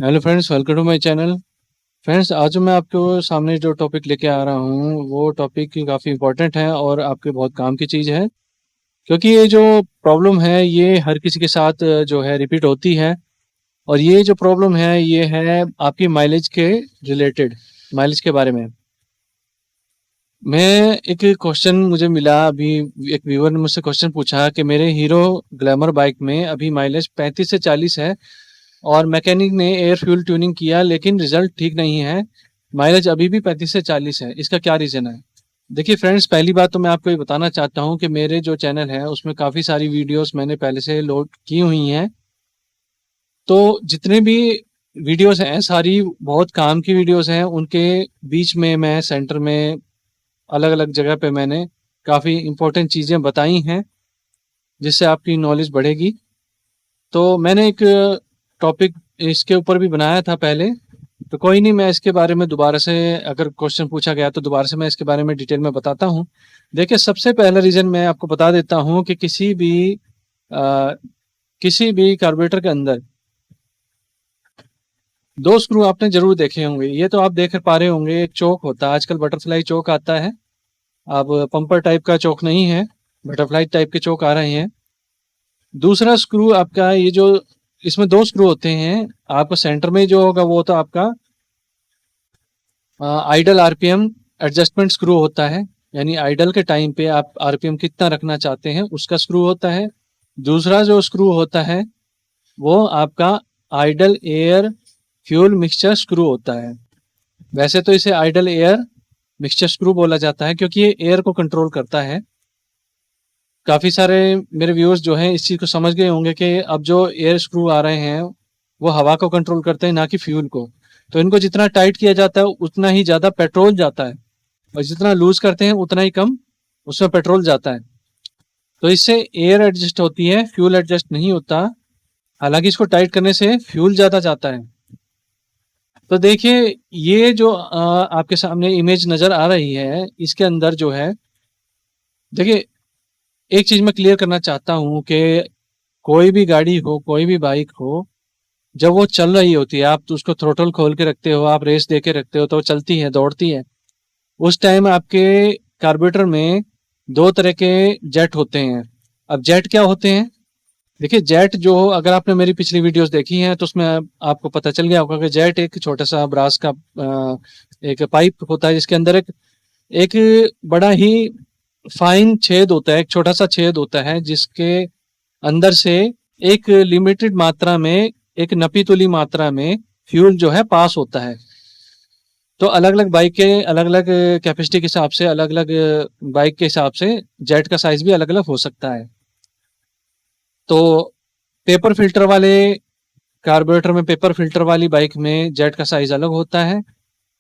Hello friends, welcome to my channel. Friends, आज मैं आपको सामने जो टॉपिक लेके आ रहा हूँ वो टॉपिक काफ़ी इम्पोर्टेंट है और आपके बहुत काम की चीज़ है, क्योंकि ये जो प्रॉब्लम है ये हर किसी के साथ जो है रिपीट होती है। और ये जो प्रॉब्लम है ये है आपकी माइलेज के रिलेटेड, माइलेज के बारे में। मैं एक क्वेश्चन मुझे मिला अभी, एक व्यूअर ने मुझसे क्वेश्चन पूछा कि मेरे हीरो ग्लैमर बाइक में अभी माइलेज 35 से 40 है और मैकेनिक ने एयर फ्यूल ट्यूनिंग किया लेकिन रिजल्ट ठीक नहीं है। माइलेज अभी भी 35 से 40 है, इसका क्या रीज़न है? देखिए फ्रेंड्स, पहली बात तो मैं आपको ये बताना चाहता हूँ कि मेरे जो चैनल है उसमें काफ़ी सारी वीडियोस मैंने पहले से लोड की हुई हैं। तो जितने भी वीडियोस हैं सारी बहुत काम की वीडियोस हैं। उनके बीच में मैं सेंटर में अलग अलग जगह पे मैंने काफ़ी इम्पोर्टेंट चीज़ें बताई हैं जिससे आपकी नॉलेज बढ़ेगी। तो मैंने एक टॉपिक इसके ऊपर भी बनाया था पहले, तो कोई नहीं, मैं इसके बारे में दोबारा से, अगर क्वेश्चन पूछा गया तो दोबारा से मैं इसके बारे में डिटेल में बताता हूँ। देखिए, सबसे पहला रीज़न मैं आपको बता देता हूँ कि अ, किसी भी कार्बोरेटर के अंदर 2 स्क्रू आपने ज़रूर देखे होंगे। ये तो आप देख पा रहे होंगे, एक चोक होता है, आजकल बटरफ्लाई चोक आता है। अब पंपर टाइप का चोक नहीं है, बटरफ्लाई टाइप के चोक आ रहे हैं। दूसरा स्क्रू आपका ये जो, इसमें 2 स्क्रू होते हैं। आपका सेंटर में जो होगा वो तो आपका आइडल आरपीएम एडजस्टमेंट स्क्रू होता है, यानी आइडल के टाइम पे आप आरपीएम कितना रखना चाहते हैं उसका स्क्रू होता है। दूसरा जो स्क्रू होता है वो आपका idle air fuel mixture screw होता है। वैसे तो इसे आइडल एयर मिक्सचर स्क्रू बोला जाता है क्योंकि ये एयर को कंट्रोल करता है। काफ़ी सारे मेरे व्यूअर्स जो हैं इस चीज़ को समझ गए होंगे कि अब जो एयर स्क्रू आ रहे हैं वो हवा को कंट्रोल करते हैं, ना कि फ्यूल को। तो इनको जितना टाइट किया जाता है उतना ही ज़्यादा पेट्रोल जाता है, और जितना लूज करते हैं उतना ही कम उसमें पेट्रोल जाता है। तो इससे एयर एडजस्ट होती है, फ्यूल एडजस्ट नहीं होता। हालांकि इसको टाइट करने से फ्यूल ज़्यादा जाता है। तो देखिए, ये जो आपके सामने इमेज नज़र आ रही है इसके अंदर जो है, देखिए, एक चीज़ मैं क्लियर करना चाहता हूँ कि कोई भी गाड़ी हो, कोई भी बाइक हो, जब वो चल रही होती है, आप तो उसको थ्रोटल खोल के रखते हो, आप रेस दे के रखते हो तो वो चलती है, दौड़ती है। उस टाइम आपके कार्बोरेटर में 2 तरह के जेट होते हैं। अब जेट क्या होते हैं? देखिए, जेट जो, अगर आपने मेरी पिछली वीडियोस देखी हैं तो उसमें आपको पता चल गया होगा कि जेट एक छोटा सा ब्रास का एक पाइप होता है जिसके अंदर एक एक बड़ा ही फाइन छेद होता है, एक छोटा सा छेद होता है जिसके अंदर से एक लिमिटेड मात्रा में, एक नपी-तुली मात्रा में फ्यूल जो है पास होता है। तो अलग-अलग बाइक के अलग-अलग कैपेसिटी के हिसाब से, अलग-अलग बाइक के हिसाब से जेट का साइज़ भी अलग-अलग हो सकता है। तो पेपर फ़िल्टर वाले कार्बोरेटर में, पेपर फ़िल्टर वाली बाइक में जेट का साइज़ अलग होता है,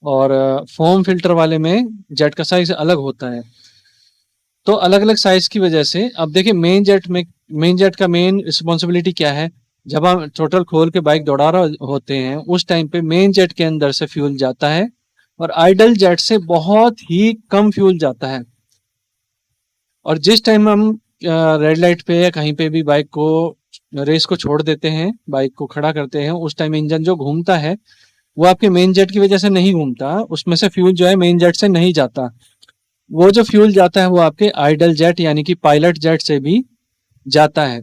और फ़ोम फ़िल्टर वाले में जेट का साइज़ अलग होता है। तो अलग-अलग साइज़ की वजह से अब देखिए, मेन जेट का मेन रिस्पॉन्सिबिलिटी क्या है? जब हम थ्रॉटल खोल के बाइक दौड़ा रहे होते हैं उस टाइम पे मेन जेट के अंदर से फ्यूल जाता है और आइडल जेट से बहुत ही कम फ्यूल जाता है। और जिस टाइम हम रेड लाइट पे या कहीं पे भी बाइक को, रेस को छोड़ देते हैं, बाइक को खड़ा करते हैं, उस टाइम इंजन जो घूमता है वो आपके मेन जेट की वजह से नहीं घूमता, उसमें से फ्यूल जो है मेन जेट से नहीं जाता। वो जो फ्यूल जाता है वो आपके आइडल जेट यानी कि पायलट जेट से भी जाता है।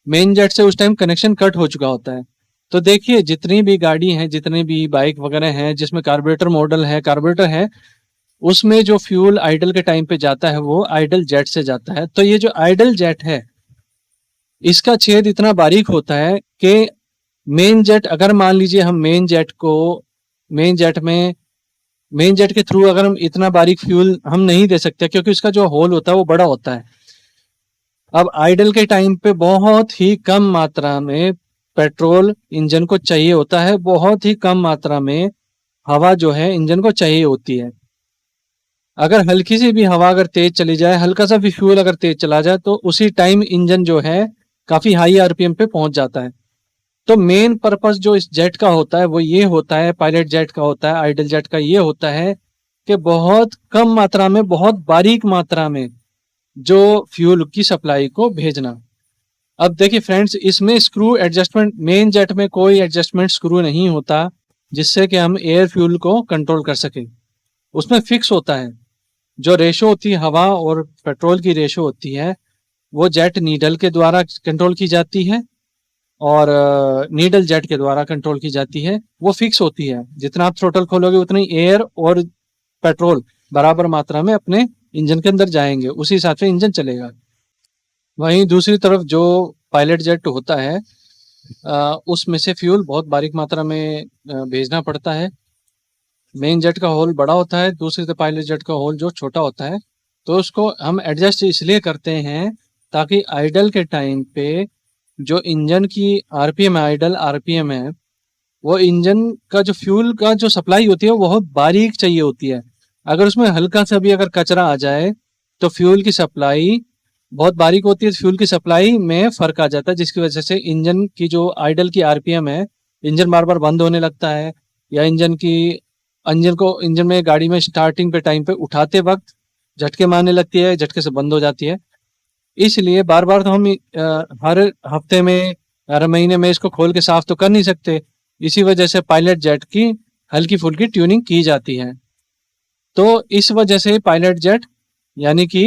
मेन जेट से उस टाइम कनेक्शन कट हो चुका होता है। तो देखिए, जितनी भी गाड़ी हैं, जितने भी बाइक वगैरह हैं जिसमें कार्बोरेटर मॉडल है, कार्बोरेटर है, उसमें जो फ्यूल आइडल के टाइम पे जाता है वो आइडल जेट से जाता है। तो ये जो आइडल जेट है इसका छेद इतना बारीक होता है कि मेन जेट, अगर मान लीजिए हम मेन जेट को, मेन जेट में, मेन जेट के थ्रू अगर हम इतना बारीक फ्यूल हम नहीं दे सकते क्योंकि उसका जो होल होता है वो बड़ा होता है। अब आइडल के टाइम पे बहुत ही कम मात्रा में पेट्रोल इंजन को चाहिए होता है, बहुत ही कम मात्रा में हवा जो है इंजन को चाहिए होती है। अगर हल्की सी भी हवा अगर तेज चली जाए, हल्का सा भी फ्यूल अगर तेज चला जाए तो उसी टाइम इंजन जो है काफी हाई आरपीएम पे पहुंच जाता है। तो मेन पर्पस जो इस जेट का होता है वो ये होता है, पायलट जेट का होता है, आइडल जेट का ये होता है कि बहुत कम मात्रा में, बहुत बारीक मात्रा में जो फ्यूल की सप्लाई को भेजना। अब देखिए फ्रेंड्स, इसमें स्क्रू एडजस्टमेंट, मेन जेट में कोई एडजस्टमेंट स्क्रू नहीं होता जिससे कि हम एयर फ्यूल को कंट्रोल कर सकें। उसमें फिक्स होता है, जो रेशो होती है हवा और पेट्रोल की रेशो होती है, वो जेट नीडल के द्वारा कंट्रोल की जाती है और नीडल जेट के द्वारा कंट्रोल की जाती है। वो फिक्स होती है, जितना आप थ्रोटल खोलोगे उतनी एयर और पेट्रोल बराबर मात्रा में अपने इंजन के अंदर जाएंगे, उसी हिसाब से इंजन चलेगा। वहीं दूसरी तरफ जो पायलट जेट होता है, उसमें से फ्यूल बहुत बारीक मात्रा में भेजना पड़ता है। मेन जेट का होल बड़ा होता है, दूसरी तरफ पायलट जेट का होल जो छोटा होता है। तो उसको हम एडजस्ट इसलिए करते हैं ताकि आइडल के टाइम पे जो इंजन की आरपीएम है, आइडल आरपीएम है, वो इंजन का जो फ्यूल का जो सप्लाई होती है वो बहुत बारीक चाहिए होती है। अगर उसमें हल्का सा भी अगर कचरा आ जाए तो फ्यूल की सप्लाई बहुत बारीक होती है, फ्यूल की सप्लाई में फर्क आ जाता है, जिसकी वजह से इंजन की जो आइडल की आरपीएम है, इंजन बार बार बंद होने लगता है, या इंजन में गाड़ी में स्टार्टिंग पे टाइम पे उठाते वक्त झटके मारने लगती है, झटके से बंद हो जाती है। इसलिए बार बार तो हम हर हफ्ते में, हर महीने में इसको खोल के साफ तो कर नहीं सकते। इसी वजह से पायलट जेट की हल्की फुल्की ट्यूनिंग की जाती है। तो इस वजह से पायलट जेट यानी कि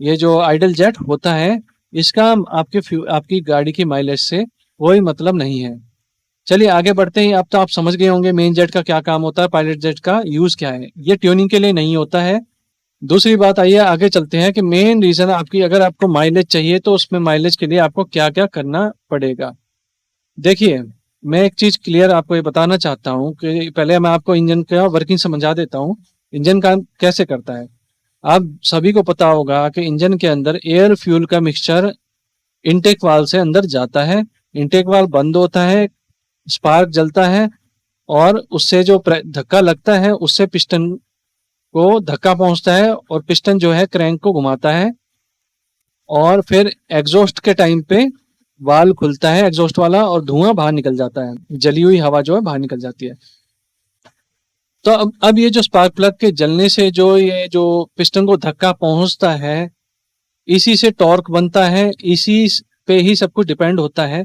ये जो आइडल जेट होता है, इसका आपकी गाड़ी की माइलेज से कोई मतलब नहीं है। चलिए आगे बढ़ते हैं। अब तो आप समझ गए होंगे मेन जेट का क्या काम होता है, पायलट जेट का यूज क्या है। ये ट्यूनिंग के लिए नहीं होता है। दूसरी बात, आइए आगे चलते हैं कि मेन रीजन आपकी, अगर आपको माइलेज चाहिए तो उसमें माइलेज के लिए आपको क्या क्या करना पड़ेगा। देखिए, मैं एक चीज क्लियर आपको ये बताना चाहता हूँ कि पहले मैं आपको इंजन का वर्किंग समझा देता हूँ, इंजन काम कैसे करता है। आप सभी को पता होगा कि इंजन के अंदर एयर फ्यूल का मिक्सचर इनटेक वाल्व से अंदर जाता है, इनटेक वाल्व बंद होता है, स्पार्क जलता है और उससे जो धक्का लगता है उससे पिस्टन को धक्का पहुंचता है और पिस्टन जो है क्रैंक को घुमाता है और फिर एग्जॉस्ट के टाइम पे वाल्व खुलता है एग्जॉस्ट वाला और धुआं बाहर निकल जाता है, जली हुई हवा जो है बाहर निकल जाती है। तो अब ये जो स्पार्क प्लग के जलने से जो पिस्टन को धक्का पहुंचता है, इसी से टॉर्क बनता है, इसी पे ही सब कुछ डिपेंड होता है।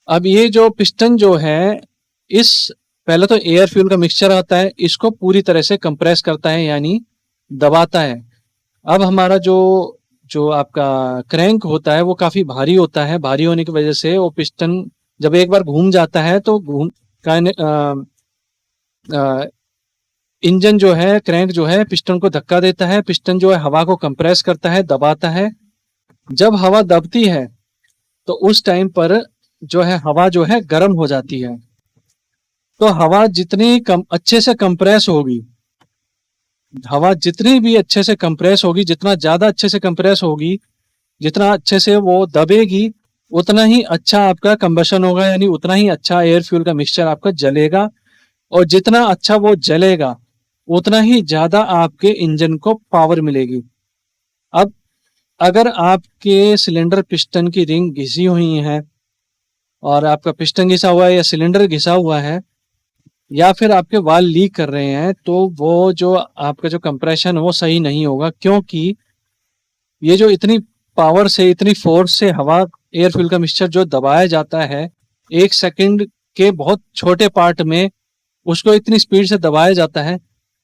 अब ये जो पिस्टन जो है, इस पहले तो एयर फ्यूल का मिक्सचर आता है, इसको पूरी तरह से कंप्रेस करता है यानी दबाता है। अब हमारा जो जो आपका क्रैंक होता है वो काफी भारी होता है, भारी होने की वजह से वो पिस्टन जब एक बार घूम जाता है तो इंजन जो है, क्रैंक जो है पिस्टन को धक्का देता है, पिस्टन जो है हवा को कंप्रेस करता है, दबाता है। जब हवा दबती है तो उस टाइम पर जो है हवा जो है गर्म हो जाती है। तो हवा जितनी अच्छे से कंप्रेस होगी, हवा जितनी भी अच्छे से कंप्रेस होगी, जितना ज्यादा अच्छे से कंप्रेस होगी, जितना अच्छे से वो दबेगी, उतना ही अच्छा आपका कंबशन होगा, यानी उतना ही अच्छा एयर फ्यूल का मिक्सचर आपका जलेगा। और जितना अच्छा वो जलेगा उतना ही ज्यादा आपके इंजन को पावर मिलेगी। अब अगर आपके सिलेंडर पिस्टन की रिंग घिसी हुई है और आपका पिस्टन घिसा हुआ है या सिलेंडर घिसा हुआ है या फिर आपके वाल लीक कर रहे हैं, तो वो जो आपका जो कंप्रेशन है वो सही नहीं होगा, क्योंकि ये जो इतनी पावर से, इतनी फोर्स से हवा एयर फ्यूल का मिक्सचर जो दबाया जाता है, एक सेकंड के बहुत छोटे पार्ट में उसको इतनी स्पीड से दबाया जाता है,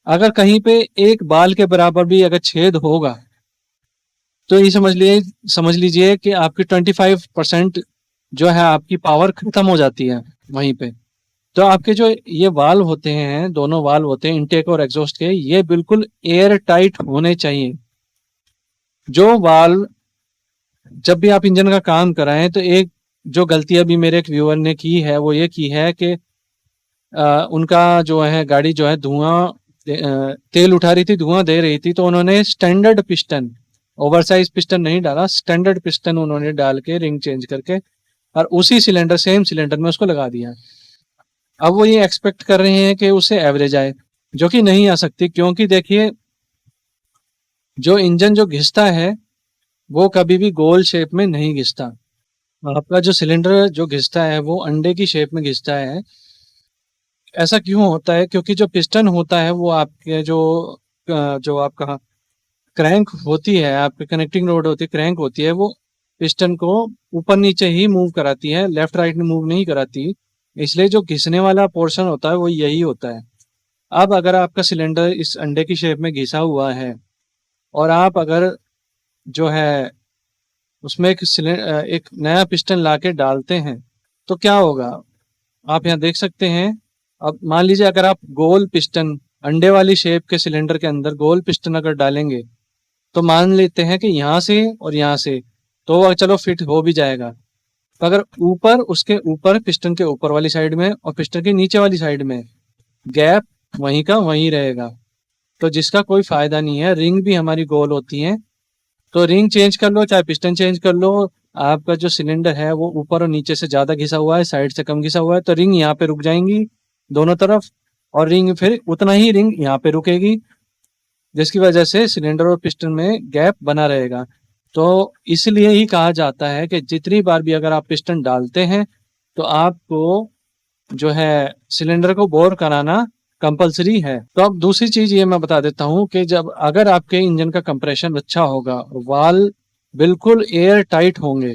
अगर कहीं पे एक बाल के बराबर भी अगर छेद होगा तो ये समझ लीजिए कि आपकी 25% जो है आपकी पावर खत्म हो जाती है वहीं पे। तो आपके जो ये वाल्व होते हैं, दोनों वाल्व होते हैं इनटेक और एग्जॉस्ट के, ये बिल्कुल एयर टाइट होने चाहिए। जो वाल्व जब भी आप इंजन का काम कराएं तो एक जो गलती अभी मेरे एक व्यूअर ने की है वो ये की है कि उनका जो है गाड़ी जो है तेल उठा रही थी, धुआं दे रही थी, तो उन्होंने स्टैंडर्ड पिस्टन, ओवरसाइज पिस्टन नहीं डाला, स्टैंडर्ड पिस्टन उन्होंने डाल के रिंग चेंज करके और उसी सिलेंडर, सेम सिलेंडर में उसको लगा दिया। अब वो ये एक्सपेक्ट कर रहे हैं कि उससे एवरेज आए, जो कि नहीं आ सकती, क्योंकि देखिए जो इंजन जो घिसता है वो कभी भी गोल शेप में नहीं घिसता। आपका जो सिलेंडर जो घिसता है वो अंडे की शेप में घिसता है। ऐसा क्यों होता है? क्योंकि जो पिस्टन होता है वो आपके जो आपका क्रैंक होती है, आपकी कनेक्टिंग रोड होती है, क्रैंक होती है, वो पिस्टन को ऊपर नीचे ही मूव कराती है, लेफ्ट राइट में मूव नहीं कराती। इसलिए जो घिसने वाला पोर्शन होता है वो यही होता है। अब अगर आपका सिलेंडर इस अंडे की शेप में घिसा हुआ है और आप अगर जो है उसमें एक नया पिस्टन लाके डालते हैं तो क्या होगा, आप यहाँ देख सकते हैं। अब मान लीजिए अगर आप गोल पिस्टन अंडे वाली शेप के सिलेंडर के अंदर गोल पिस्टन अगर डालेंगे तो मान लेते हैं कि यहाँ से और यहाँ से तो चलो फिट हो भी जाएगा। तो अगर ऊपर उसके ऊपर पिस्टन के ऊपर वाली साइड में और पिस्टन के नीचे वाली साइड में गैप वहीं का वहीं रहेगा तो जिसका कोई फायदा नहीं है। रिंग भी हमारी गोल होती है तो रिंग चेंज कर लो चाहे पिस्टन चेंज कर लो, आपका जो सिलेंडर है वो ऊपर और नीचे से ज्यादा घिसा हुआ है, साइड से कम घिसा हुआ है तो रिंग यहाँ पे रुक जाएंगी दोनों तरफ और रिंग फिर उतना ही रिंग यहाँ पे रुकेगी, जिसकी वजह से सिलेंडर और पिस्टन में गैप बना रहेगा। तो इसलिए ही कहा जाता है कि जितनी बार भी अगर आप पिस्टन डालते हैं तो आपको जो है सिलेंडर को बोर कराना कंपलसरी है। तो अब दूसरी चीज ये मैं बता देता हूँ कि जब अगर आपके इंजन का कंप्रेशन अच्छा होगा, वाल बिल्कुल एयर टाइट होंगे,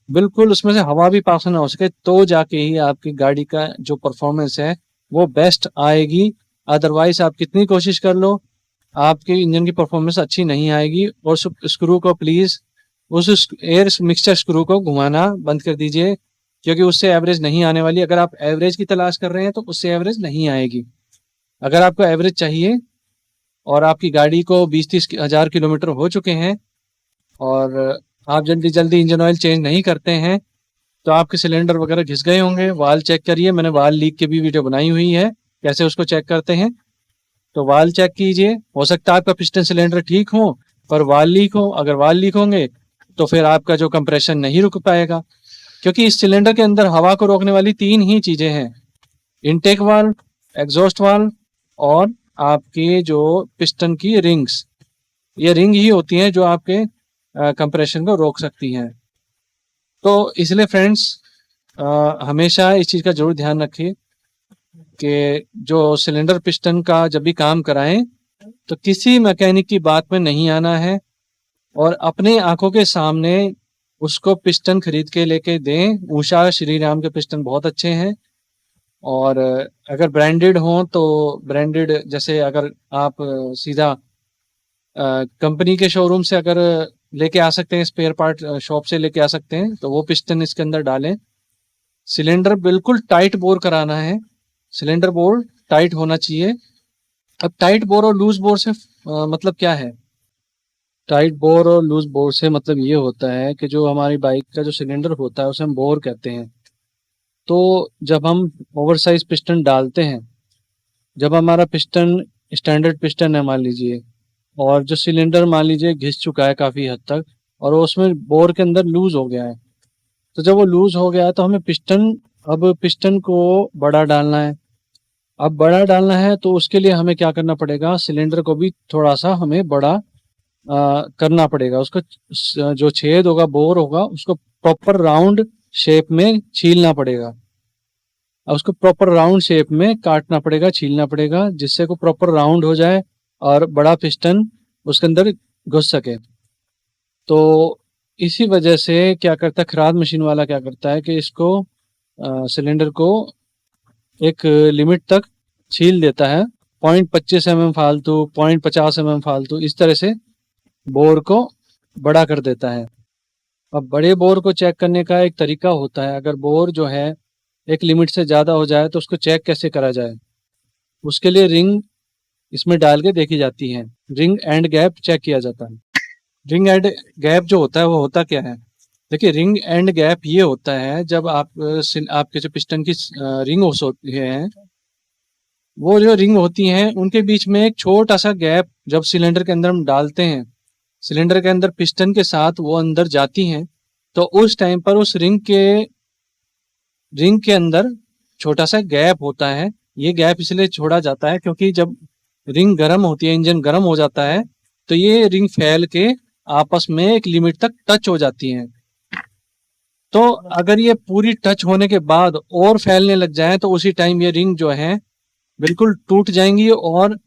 बिल्कुल उसमें से हवा भी पास ना हो सके, तो जाके ही आपकी गाड़ी का जो परफॉर्मेंस है वो बेस्ट आएगी। अदरवाइज आप कितनी कोशिश कर लो आपके इंजन की परफॉर्मेंस अच्छी नहीं आएगी। और स्क्रू को प्लीज उस एयर मिक्सचर स्क्रू को घुमाना बंद कर दीजिए क्योंकि उससे एवरेज नहीं आने वाली। अगर आप एवरेज की तलाश कर रहे हैं तो उससे एवरेज नहीं आएगी। अगर आपको एवरेज चाहिए और आपकी गाड़ी को 20-30 हज़ार किलोमीटर हो चुके हैं और आप जल्दी जल्दी इंजन ऑयल चेंज नहीं करते हैं तो आपके सिलेंडर वगैरह घिस गए होंगे। वाल चेक करिए, मैंने वाल लीक की भी वीडियो बनाई हुई है कैसे उसको चेक करते हैं। तो वाल चेक कीजिए, हो सकता है आपका पिस्टन सिलेंडर ठीक हो पर वाल लीक हो। अगर वाल लीक होंगे तो फिर आपका जो कंप्रेशन नहीं रुक पाएगा क्योंकि इस सिलेंडर के अंदर हवा को रोकने वाली 3 ही चीजें हैं, इनटेक वाल्व, एग्जॉस्ट वाल्व और आपके जो पिस्टन की रिंग्स। ये रिंग ही होती हैं जो आपके कंप्रेशन को रोक सकती हैं। तो इसलिए फ्रेंड्स हमेशा इस चीज़ का जरूर ध्यान रखिए कि जो सिलेंडर पिस्टन का जब भी काम कराएं तो किसी मैकेनिक की बात में नहीं आना है और अपने आंखों के सामने उसको पिस्टन खरीद के लेके दें। उषा श्रीराम के पिस्टन बहुत अच्छे हैं और अगर ब्रांडेड हो तो ब्रांडेड, जैसे अगर आप सीधा कंपनी के शोरूम से अगर लेके आ सकते हैं, स्पेयर पार्ट शॉप से लेके आ सकते हैं तो वो पिस्टन इसके अंदर डालें। सिलेंडर बिल्कुल टाइट बोर कराना है, सिलेंडर बोर टाइट होना चाहिए। अब टाइट बोर और लूज बोर से मतलब क्या है? टाइट बोर और लूज बोर से मतलब ये होता है कि जो हमारी बाइक का जो सिलेंडर होता है उसे हम बोर कहते हैं। तो जब हम ओवर साइज पिस्टन डालते हैं, जब हमारा पिस्टन स्टैंडर्ड पिस्टन है मान लीजिए और जो सिलेंडर मान लीजिए घिस चुका है काफ़ी हद तक और वो उसमें बोर के अंदर लूज हो गया है, तो जब वो लूज हो गया है तो हमें अब पिस्टन को बड़ा डालना है। अब बड़ा डालना है तो उसके लिए हमें क्या करना पड़ेगा, सिलेंडर को भी थोड़ा सा हमें बड़ा करना पड़ेगा। उसका जो छेद होगा, बोर होगा, उसको प्रॉपर राउंड शेप में छीलना पड़ेगा। अब उसको प्रॉपर राउंड शेप में काटना पड़ेगा, छीलना पड़ेगा जिससे को प्रॉपर राउंड हो जाए और बड़ा पिस्टन उसके अंदर घुस सके। तो इसी वजह से क्या करता है खराद मशीन वाला, क्या करता है कि इसको सिलेंडर को एक लिमिट तक छील देता है, 0.25 mm फालतू, 0.50 mm फालतू, इस तरह से बोर को बड़ा कर देता है। अब बड़े बोर को चेक करने का एक तरीका होता है। अगर बोर जो है एक लिमिट से ज़्यादा हो जाए तो उसको चेक कैसे करा जाए, उसके लिए रिंग इसमें डाल के देखी जाती है, रिंग एंड गैप चेक किया जाता है। रिंग एंड गैप जो होता है वो होता क्या है, देखिए रिंग एंड गैप ये होता है जब आपके जो पिस्टन की रिंग होती है, वो जो रिंग होती हैं उनके बीच में एक छोटा सा गैप जब सिलेंडर के अंदर हम डालते हैं, सिलेंडर के अंदर पिस्टन के साथ वो अंदर जाती हैं तो उस टाइम पर उस रिंग के अंदर छोटा सा गैप होता है। ये गैप इसलिए छोड़ा जाता है क्योंकि जब रिंग गर्म होती है, इंजन गर्म हो जाता है तो ये रिंग फैल के आपस में एक लिमिट तक टच हो जाती हैं। तो अगर ये पूरी टच होने के बाद और फैलने लग जाए तो उसी टाइम ये रिंग जो है बिल्कुल टूट जाएंगी और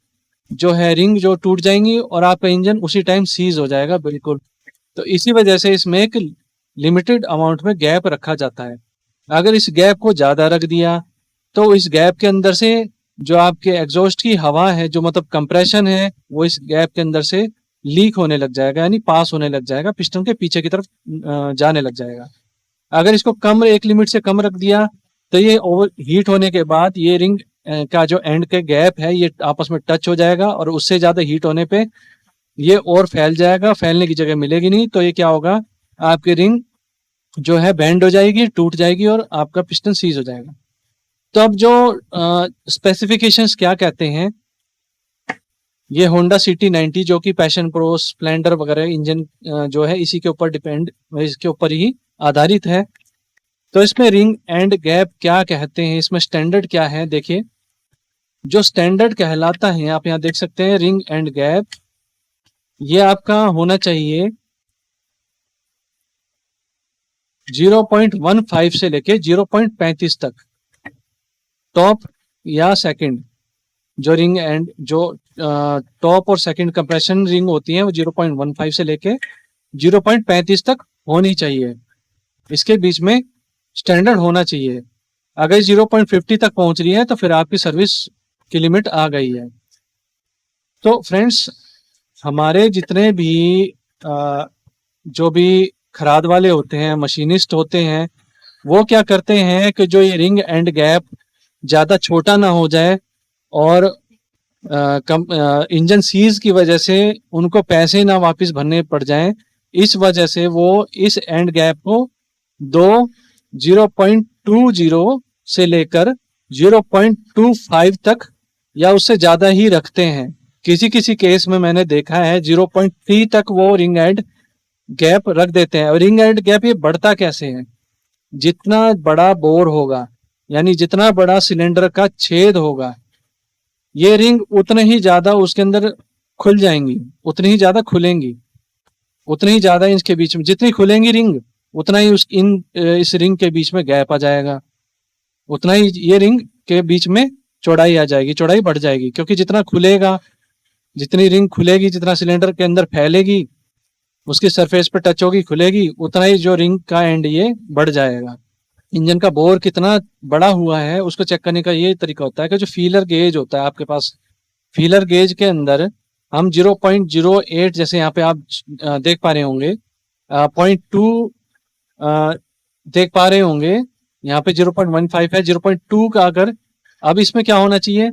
जो है रिंग जो टूट जाएंगी और आपका इंजन उसी टाइम सीज हो जाएगा बिल्कुल। तो इसी वजह से इसमें एक लिमिटेड अमाउंट में गैप रखा जाता है। अगर इस गैप को ज़्यादा रख दिया तो इस गैप के अंदर से जो आपके एग्जॉस्ट की हवा है, जो मतलब कंप्रेशन है, वो इस गैप के अंदर से लीक होने लग जाएगा, यानी पास होने लग जाएगा, पिस्टन के पीछे की तरफ जाने लग जाएगा। अगर इसको कम, एक लिमिट से कम रख दिया तो ये ओवर हीट होने के बाद ये रिंग का जो एंड के गैप है ये आपस में टच हो जाएगा और उससे ज़्यादा हीट होने पे ये और फैल जाएगा, फैलने की जगह मिलेगी नहीं, तो ये क्या होगा, आपकी रिंग जो है बेंड हो जाएगी, टूट जाएगी और आपका पिस्टन सीज हो जाएगा। तो अब जो स्पेसिफिकेशंस क्या कहते हैं, ये होंडा CT90 जो कि पैशन प्रो, स्प्लेंडर वगैरह इंजन जो है इसी के ऊपर डिपेंड, इसके ऊपर ही आधारित है। तो इसमें रिंग एंड गैप क्या कहते हैं, इसमें स्टैंडर्ड क्या है, देखिए जो स्टैंडर्ड कहलाता है, आप यहाँ देख सकते हैं रिंग एंड गैप, ये आपका होना चाहिए 0.15 से लेके 0.35 तक टॉप या सेकंड। जो रिंग एंड जो टॉप और सेकंड कंप्रेशन रिंग होती है वो 0.15 से लेके 0.35 तक होनी चाहिए, इसके बीच में स्टैंडर्ड होना चाहिए। अगर 0.50 तक पहुंच रही है तो फिर आपकी सर्विस की लिमिट आ गई है। तो फ्रेंड्स, हमारे जितने भी जो भी खराद वाले होते हैं, मशीनिस्ट होते हैं, वो क्या करते हैं कि जो ये रिंग एंड गैप ज़्यादा छोटा ना हो जाए और इंजन सीज की वजह से उनको पैसे ना वापस भरने पड़ जाएं, इस वजह से वो इस एंड गैप को 0.20 से लेकर 0.25 तक या उससे ज़्यादा ही रखते हैं। किसी किसी केस में मैंने देखा है 0.3 तक वो रिंग एंड गैप रख देते हैं। और रिंग एंड गैप ये बढ़ता कैसे है, जितना बड़ा बोर होगा, यानी जितना बड़ा सिलेंडर का छेद होगा, ये रिंग उतने ही ज्यादा उसके अंदर खुल जाएंगी, उतनी ही ज्यादा खुलेंगी, उतनी ही ज्यादा इसके बीच में जितनी खुलेंगी रिंग, उतना ही इस रिंग के बीच में गैप आ जाएगा, उतना ही ये रिंग के बीच में चौड़ाई आ जाएगी, चौड़ाई बढ़ जाएगी। क्योंकि जितना खुलेगा, जितनी रिंग खुलेगी, जितना सिलेंडर के अंदर फैलेगी, उसकी सरफेस पर टच होगी, खुलेगी, उतना ही जो रिंग का एंड ये बढ़ जाएगा। इंजन का बोर कितना बड़ा हुआ है उसको चेक करने का ये तरीका होता है कि जो फीलर गेज होता है आपके पास, फीलर गेज के अंदर हम 0.08, जैसे यहाँ पे आप देख पा रहे होंगे, 0.2 देख पा रहे होंगे, यहाँ पे 0.15 है, 0.2 का अगर, अब इसमें क्या होना चाहिए,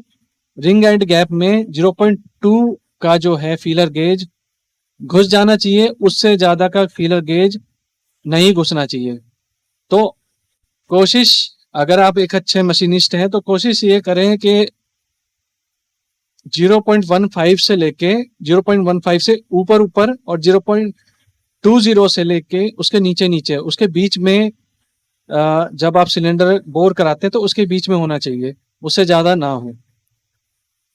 रिंग एंड गैप में 0.2 का जो है फीलर गेज घुस जाना चाहिए, उससे ज्यादा का फीलर गेज नहीं घुसना चाहिए। तो कोशिश, अगर आप एक अच्छे मशीनिस्ट हैं तो कोशिश ये करें कि 0.15 से लेके 0.15 से ऊपर ऊपर और 0.20 से लेके उसके नीचे नीचे, उसके बीच में जब आप सिलेंडर बोर कराते हैं तो उसके बीच में होना चाहिए, उससे ज़्यादा ना हो,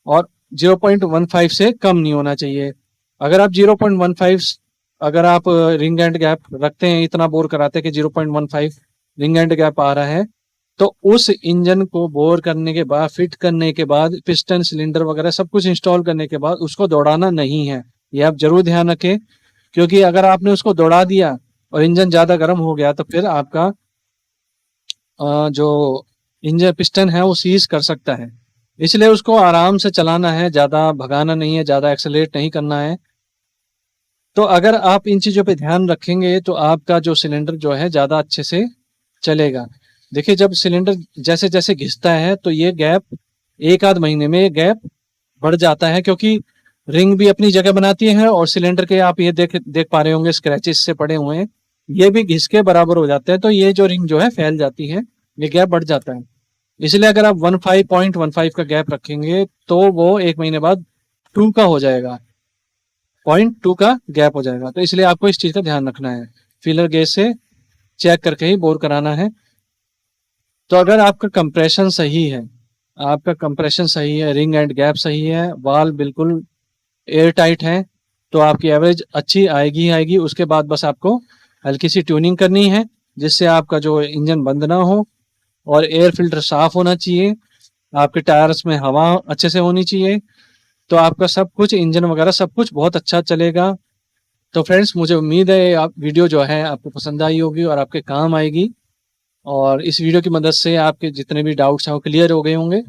और 0.15 से कम नहीं होना चाहिए। अगर आप 0.15, अगर आप रिंग एंड गैप रखते हैं, इतना बोर कराते हैं कि 0.15 रिंग एंड गैप आ रहा है, तो उस इंजन को बोर करने के बाद, फिट करने के बाद, पिस्टन, सिलेंडर वगैरह सब कुछ इंस्टॉल करने के बाद उसको दौड़ाना नहीं है। ये आप जरूर ध्यान रखें, क्योंकि अगर आपने उसको दौड़ा दिया और इंजन ज़्यादा गर्म हो गया तो फिर आपका जो इंजन पिस्टन है वो सीज कर सकता है। इसलिए उसको आराम से चलाना है, ज़्यादा भगाना नहीं है, ज़्यादा एक्सेलरेट नहीं करना है। तो अगर आप इन चीज़ों पे ध्यान रखेंगे तो आपका जो सिलेंडर जो है ज़्यादा अच्छे से चलेगा। देखिए, जब सिलेंडर जैसे जैसे घिसता है तो ये गैप एक आध महीने में ये गैप बढ़ जाता है, क्योंकि रिंग भी अपनी जगह बनाती है और सिलेंडर के आप ये देख पा रहे होंगे स्क्रैचेस से पड़े हुए हैं, ये भी घिस के बराबर हो जाते हैं, तो ये जो रिंग जो है फैल जाती है, ये गैप बढ़ जाता है। इसलिए अगर आप 0.15 का गैप रखेंगे तो वो एक महीने बाद 2 का हो जाएगा, 0.2 का गैप हो जाएगा। तो इसलिए आपको इस चीज़ का ध्यान रखना है, फीलर गेज से चेक करके ही बोर कराना है। तो अगर आपका कंप्रेशन सही है, आपका कंप्रेशन सही है, रिंग एंड गैप सही है, वाल बिल्कुल एयर टाइट है, तो आपकी एवरेज अच्छी आएगी आएगी। उसके बाद बस आपको हल्की सी ट्यूनिंग करनी है, जिससे आपका जो इंजन बंद ना हो, और एयर फिल्टर साफ होना चाहिए, आपके टायर्स में हवा अच्छे से होनी चाहिए, तो आपका सब कुछ, इंजन वगैरह सब कुछ बहुत अच्छा चलेगा। तो फ्रेंड्स मुझे उम्मीद है आप वीडियो जो है आपको पसंद आई होगी और आपके काम आएगी, और इस वीडियो की मदद से आपके जितने भी डाउट्स हैं वो क्लियर हो गए होंगे।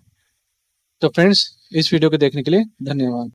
तो फ्रेंड्स इस वीडियो को देखने के लिए धन्यवाद।